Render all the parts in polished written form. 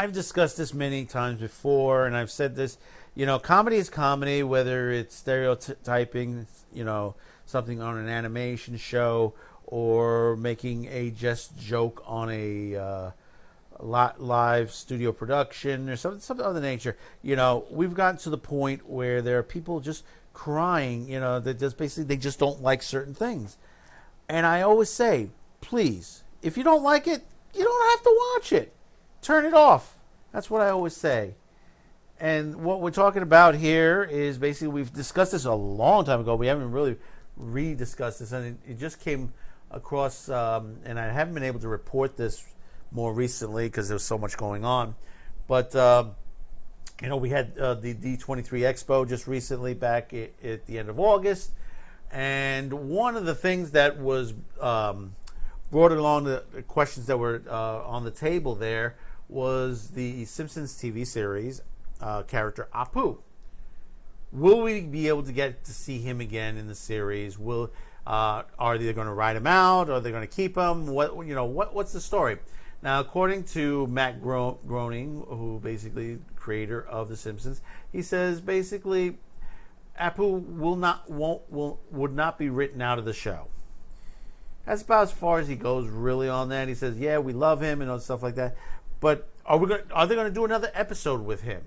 I've discussed this many times before, and I've said this. Comedy is comedy, whether it's stereotyping, something on an animation show, or making a just joke on a live studio production or something of the nature. We've gotten to the point where there are people just crying, that just basically they just don't like certain things. And I always say, please, if you don't like it, you don't have to watch it. Turn it off. That's what I always say. And what we're talking about here is basically, we've discussed this a long time ago. We haven't really rediscussed this, and it just came across, and I haven't been able to report this more recently because there was so much going on. But, we had the D23 Expo just recently back at the end of August. And one of the things that was brought along, the questions that were on the table there, was the Simpsons TV series character Apu. Will we be able to get to see him again in the series? Are they going to write him out? Are they going to keep him? What's the story? Now, according to Matt Groening, who basically creator of The Simpsons, he says basically Apu would not be written out of the show. That's about as far as he goes really on that. He says, yeah, we love him and stuff like that, but are they going to do another episode with him?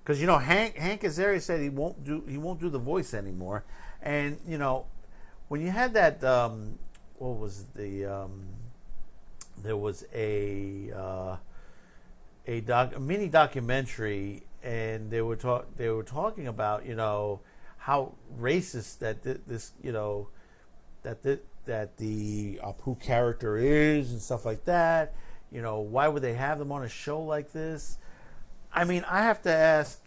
Because Hank Azaria said he won't do the voice anymore, and when you had that what was the there was a mini documentary, and they were talking about how racist that that the Apu character is and stuff like that. Why would they have them on a show like this? I mean, I have to ask,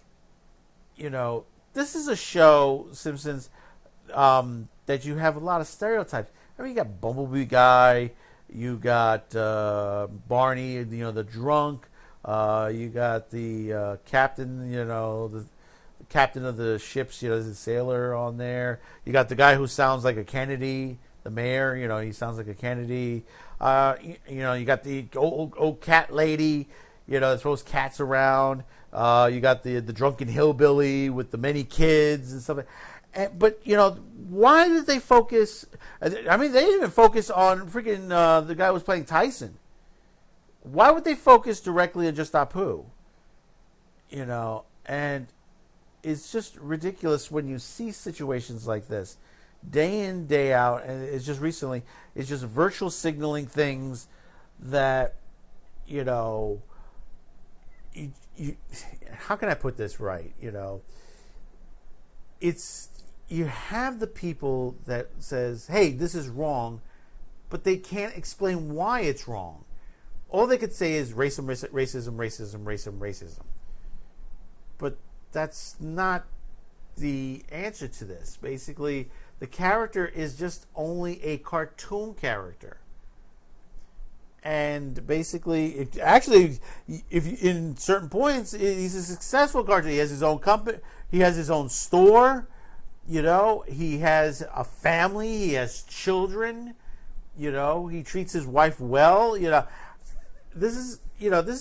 this is a show, Simpsons, that you have a lot of stereotypes. I mean, you got Bumblebee guy, you got Barney, the drunk, you got the captain, the captain of the ships, there's a sailor on there. You got the guy who sounds like a Kennedy, the mayor, he sounds like a Kennedy. You got the old cat lady, that throws cats around. You got the drunken hillbilly with the many kids and stuff. But why did they focus? I mean, they didn't even focus on freaking the guy who was playing Tyson. Why would they focus directly on just Apu? And it's just ridiculous when you see situations like this, day in, day out. And it's just virtual signaling things that, how can I put this right? You have the people that says, hey, this is wrong, but they can't explain why it's wrong. All they could say is racism. But that's not the answer to this. Basically, the character is just only a cartoon character. And basically, if in certain points, he's a successful cartoon. He has his own company. He has his own store. He has a family. He has children. He treats his wife well. This is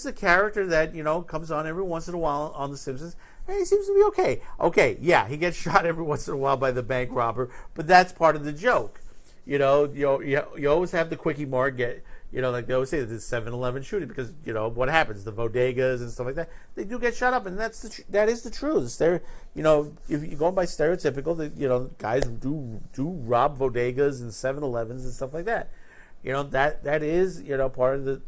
a character that comes on every once in a while on The Simpsons, and he seems to be okay. Okay, yeah, he gets shot every once in a while by the bank robber, but that's part of the joke. You always have the quickie mark get. Like they always say, the 7-Eleven shooting, because what happens, the bodegas and stuff like that, they do get shot up, and that is the truth. If you're going by stereotypical, guys do rob bodegas and 7-Elevens and stuff like that. That is part of the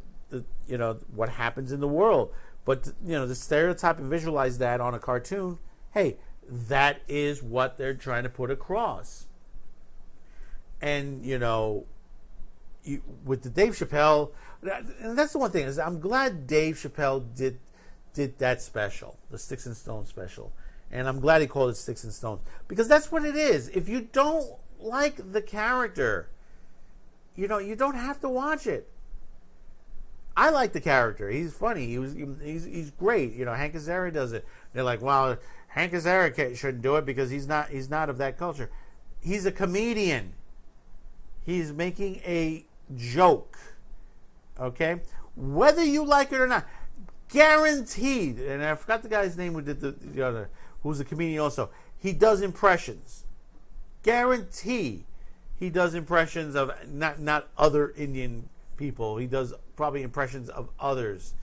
what happens in the world. But the stereotype and visualize that on a cartoon, hey, that is what they're trying to put across. And with the Dave Chappelle, and that's the one thing, is I'm glad Dave Chappelle did that special, the Sticks and Stones special, and I'm glad he called it Sticks and Stones, because that's what it is. If you don't like the character, you don't have to watch it. I like the character. He's funny. He's great. Hank Azaria does it. They're like, well, Hank Azaria shouldn't do it because he's not of that culture. He's a comedian. He's making a joke. Okay? Whether you like it or not, guaranteed, and I forgot the guy's name who did the other, who's a comedian also. He does impressions. Guarantee he does impressions of not other Indian people. He does probably impressions of others,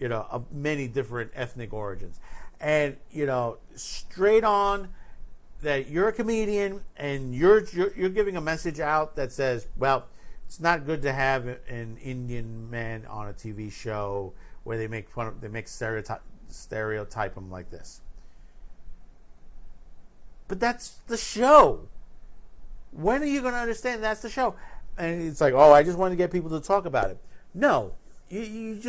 of many different ethnic origins. And, straight on that you're a comedian and you're giving a message out that says, well, it's not good to have an Indian man on a TV show where they make stereotype them like this. But that's the show. When are you going to understand that's the show? And it's like, I just want to get people to talk about it. No, you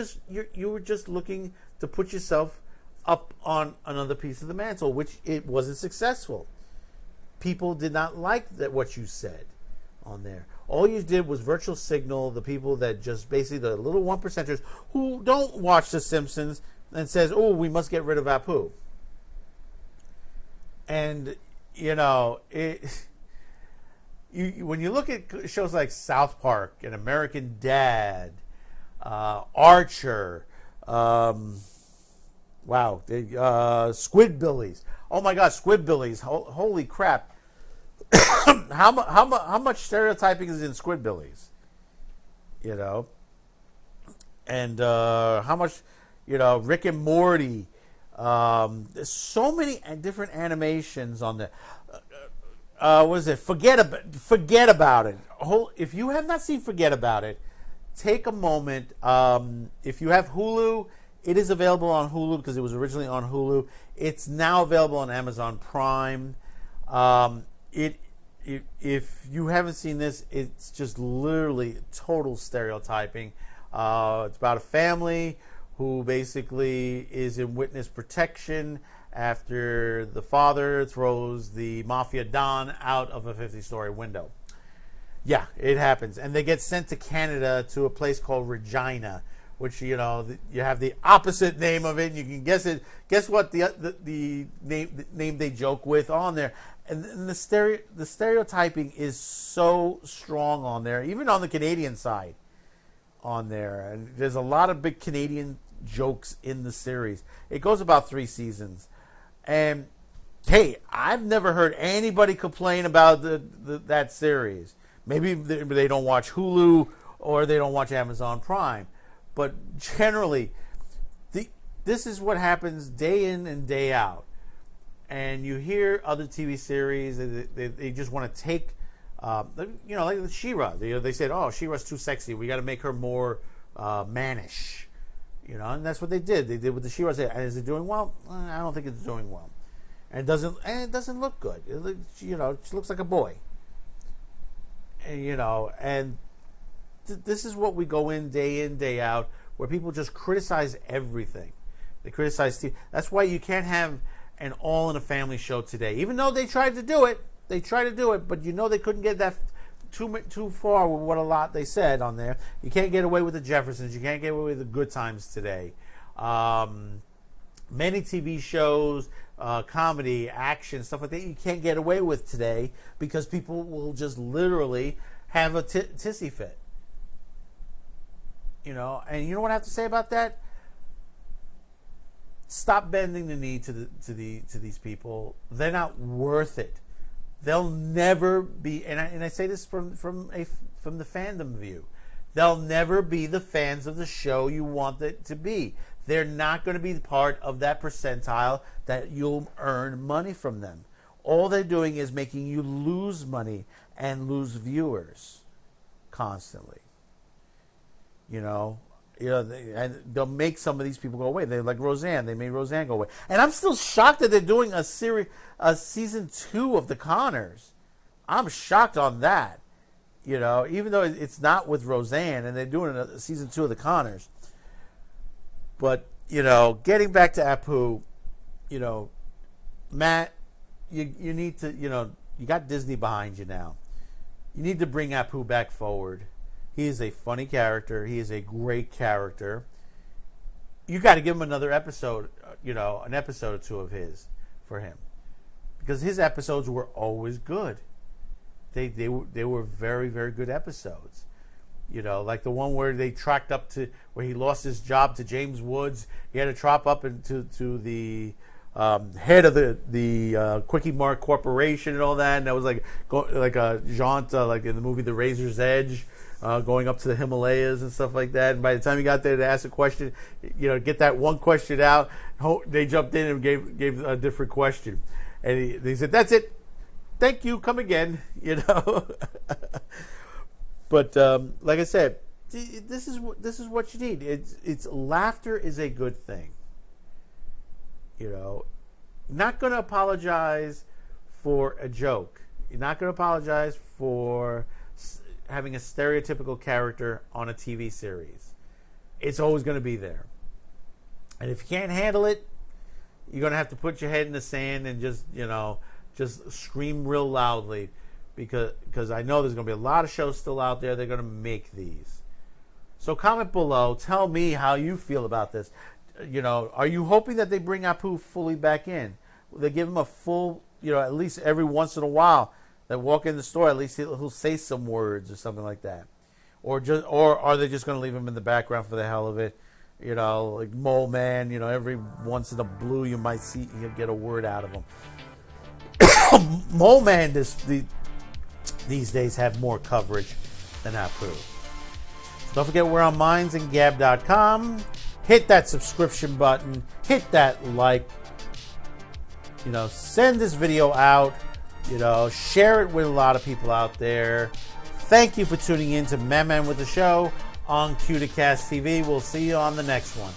were just looking to put yourself up on another piece of the mantle, which it wasn't successful. People did not like what you said on there. All you did was virtual signal the people that just basically the little 1%ers who don't watch The Simpsons and says, we must get rid of Apu. And, when you look at shows like South Park and American Dad, Archer, Squidbillies. Oh my God, Squidbillies! Holy crap! how much stereotyping is in Squidbillies? And how much, Rick and Morty. There's so many different animations on there. What is it? Forget about it. If you have not seen Forget About It, take a moment. If you have Hulu, it is available on Hulu because it was originally on Hulu. It's now available on Amazon Prime. If you haven't seen this, it's just literally total stereotyping. It's about a family who basically is in witness protection after the father throws the mafia don out of a 50-story window. Yeah, it happens. And they get sent to Canada to a place called Regina, which, you have the opposite name of it. And you can guess it. Guess what the name they joke with on there. And the stereotyping is so strong on there, even on the Canadian side on there. And there's a lot of big Canadian jokes in the series. It goes about 3 seasons. And hey, I've never heard anybody complain about that series. Maybe they don't watch Hulu or they don't watch Amazon Prime. But generally, this is what happens day in and day out. And you hear other TV series, they just want to take, like She-Ra. They said, She-Ra's too sexy. We got to make her more mannish. And that's what they did. They did with the She-Ra. Is it doing well? I don't think it's doing well. And it doesn't look good. She looks like a boy. And this is what we go in, day out, where people just criticize everything. They criticize TV. That's why you can't have an All in a Family show today. Even though they tried to do it, but they couldn't get that too far with what a lot they said on there. You can't get away with the Jeffersons. You can't get away with the Good Times today. Many TV shows, comedy, action, stuff like that, you can't get away with today because people will just literally have a tissy fit. And you know what I have to say about that? Stop bending the knee to these people. They're not worth it. They'll never be, and I say this from the fandom view. They'll never be the fans of the show you want it to be. They're not going to be part of that percentile that you'll earn money from them. All they're doing is making you lose money and lose viewers constantly. And they'll make some of these people go away. They like Roseanne. They made Roseanne go away. And I'm still shocked that they're doing a season 2 of The Conners. I'm shocked on that. Even though it's not with Roseanne, and they're doing a season 2 of The Conners. But getting back to Apu, Matt, you need to, you got Disney behind you now. You need to bring Apu back forward. He is a funny character. He is a great character. You got to give him another episode, an episode or 2 of his for him. Because his episodes were always good. They were very, very good episodes. You know, like the one where they tracked up to where he lost his job to James Woods. He had to trot up into the head of the Quickie Mart Corporation and all that. And that was like a jaunt, like in the movie The Razor's Edge, going up to the Himalayas and stuff like that. And by the time he got there to ask a question, you know, get that one question out, they jumped in and gave a different question. And he said, "That's it. Thank you. Come again." You know. But like I said, this is what you need. It's laughter is a good thing. You know, not going to apologize for a joke. You're not going to apologize for having a stereotypical character on a TV series. It's always going to be there. And if you can't handle it, you're going to have to put your head in the sand and just scream real loudly. Because I know there's going to be a lot of shows still out there. They're going to make these. So comment below. Tell me how you feel about this. You know, are you hoping that they bring Apu fully back in? Will they give him a full, you know, at least every once in a while, that walk in the store, at least he'll say some words or something like that? Or are they just going to leave him in the background for the hell of it? You know, like Mole Man, you know, every once in a blue you might see, you'll get a word out of him. Mole Man, these days have more coverage than Apu. Don't forget we're on mindsandgab.com. Hit that subscription button. Hit that like. You know, send this video out. You know, share it with a lot of people out there. Thank you for tuning in to Man with the Show on Q2Cast TV. We'll see you on the next one.